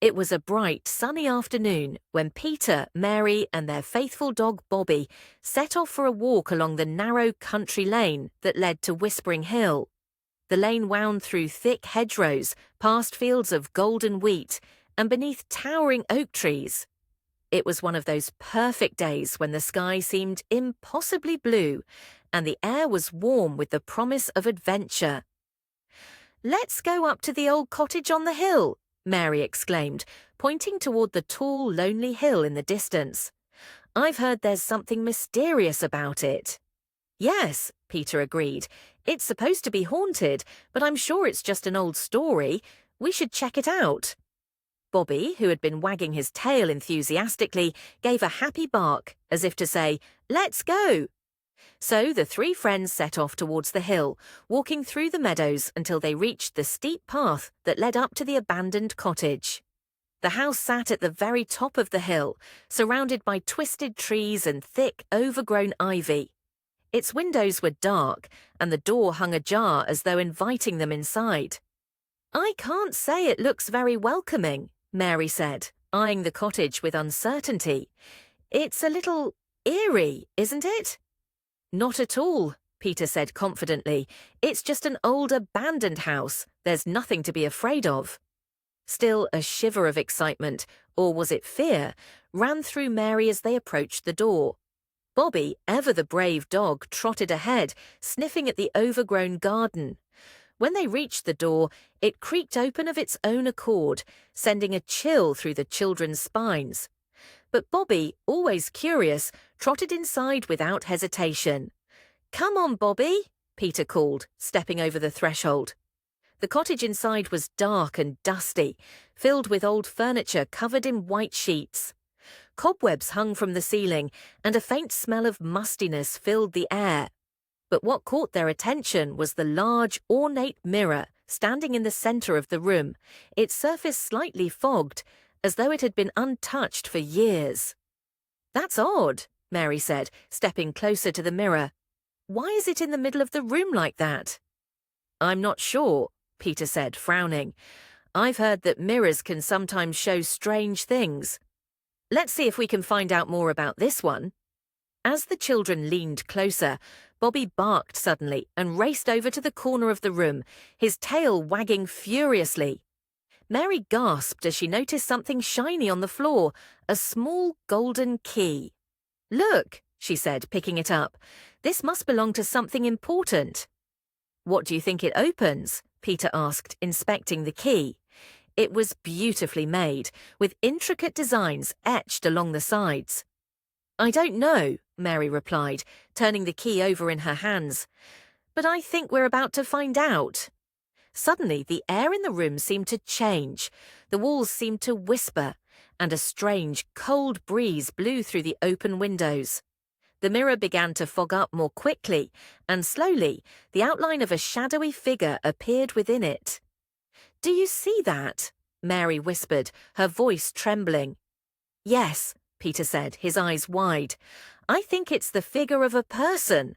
It was a bright, sunny afternoon when Peter, Mary, and their faithful dog Bobby set off for a walk along the narrow country lane that led to Whispering Hill. The lane wound through thick hedgerows, past fields of golden wheat, and beneath towering oak trees. It was one of those perfect days when the sky seemed impossibly blue, and the air was warm with the promise of adventure. "Let's go up to the old cottage on the hill," Mary exclaimed, pointing toward the tall, lonely hill in the distance. "I've heard there's something mysterious about it." "Yes," Peter agreed. "It's supposed to be haunted, but I'm sure it's just an old story. We should check it out." Bobby, who had been wagging his tail enthusiastically, gave a happy bark, as if to say, "Let's go." So the three friends set off towards the hill, walking through the meadows until they reached the steep path that led up to the abandoned cottage. The house sat at the very top of the hill, surrounded by twisted trees and thick, overgrown ivy. Its windows were dark, and the door hung ajar as though inviting them inside. "I can't say it looks very welcoming," Mary said, eyeing the cottage with uncertainty. "It's a little eerie, isn't it?" "Not at all," Peter said confidently. "It's just an old abandoned house. There's nothing to be afraid of." Still, a shiver of excitement, or was it fear, ran through Mary as they approached the door. Bobby, ever the brave dog, trotted ahead, sniffing at the overgrown garden. When they reached the door, it creaked open of its own accord, sending a chill through the children's spines. But Bobby, always curious, trotted inside without hesitation. "Come on, Bobby," Peter called, stepping over the threshold. The cottage inside was dark and dusty, filled with old furniture covered in white sheets. Cobwebs hung from the ceiling, and a faint smell of mustiness filled the air. But what caught their attention was the large, ornate mirror standing in the center of the room, its surface slightly fogged, as though it had been untouched for years. "That's odd," Mary said, stepping closer to the mirror. "Why is it in the middle of the room like that?" "I'm not sure," Peter said, frowning. "I've heard that mirrors can sometimes show strange things. Let's see if we can find out more about this one." As the children leaned closer, Bobby barked suddenly and raced over to the corner of the room, his tail wagging furiously. Mary gasped as she noticed something shiny on the floor, a small golden key. "Look," she said, picking it up. "This must belong to something important." "What do you think it opens?" Peter asked, inspecting the key. It was beautifully made, with intricate designs etched along the sides. "I don't know," Mary replied, turning the key over in her hands. "But I think we're about to find out." Suddenly, the air in the room seemed to change. The walls seemed to whisper, and a strange, cold breeze blew through the open windows. The mirror began to fog up more quickly, and slowly, the outline of a shadowy figure appeared within it. "Do you see that?" Mary whispered, her voice trembling. "Yes," Peter said, his eyes wide. "I think it's the figure of a person."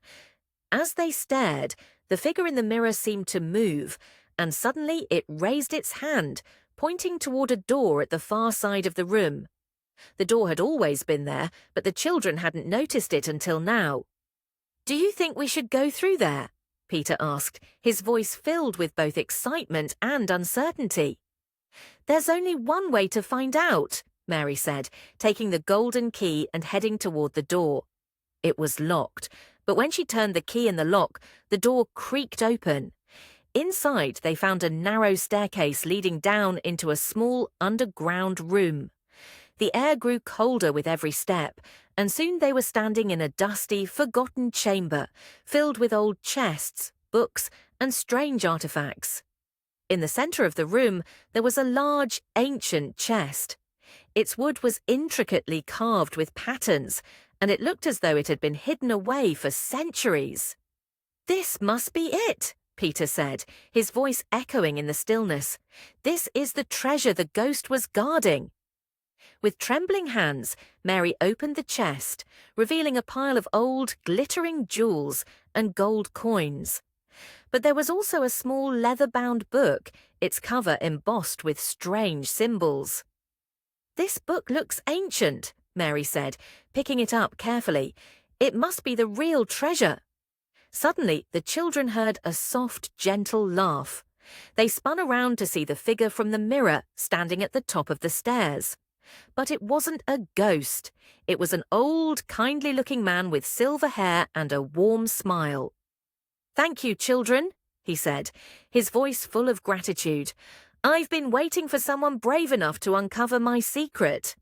As they stared, the figure in the mirror seemed to move, and suddenly it raised its hand, pointing toward a door at the far side of the room. The door had always been there, but the children hadn't noticed it until now. "Do you think we should go through there?" Peter asked, his voice filled with both excitement and uncertainty. "There's only one way to find out," Mary said, taking the golden key and heading toward the door. It was locked, but when she turned the key in the lock, the door creaked open. Inside, they found a narrow staircase leading down into a small underground room. The air grew colder with every step, and soon they were standing in a dusty, forgotten chamber, filled with old chests, books, and strange artifacts. In the center of the room, there was a large, ancient chest. Its wood was intricately carved with patterns, and it looked as though it had been hidden away for centuries. "This must be it," Peter said, his voice echoing in the stillness. "This is the treasure the ghost was guarding." With trembling hands, Mary opened the chest, revealing a pile of old, glittering jewels and gold coins. But there was also a small leather-bound book, its cover embossed with strange symbols. "This book looks ancient," Mary said, picking it up carefully. "It must be the real treasure." Suddenly, the children heard a soft, gentle laugh. They spun around to see the figure from the mirror standing at the top of the stairs. But it wasn't a ghost. It was an old, kindly-looking man with silver hair and a warm smile. "Thank you, children," he said, his voice full of gratitude. "I've been waiting for someone brave enough to uncover my secret."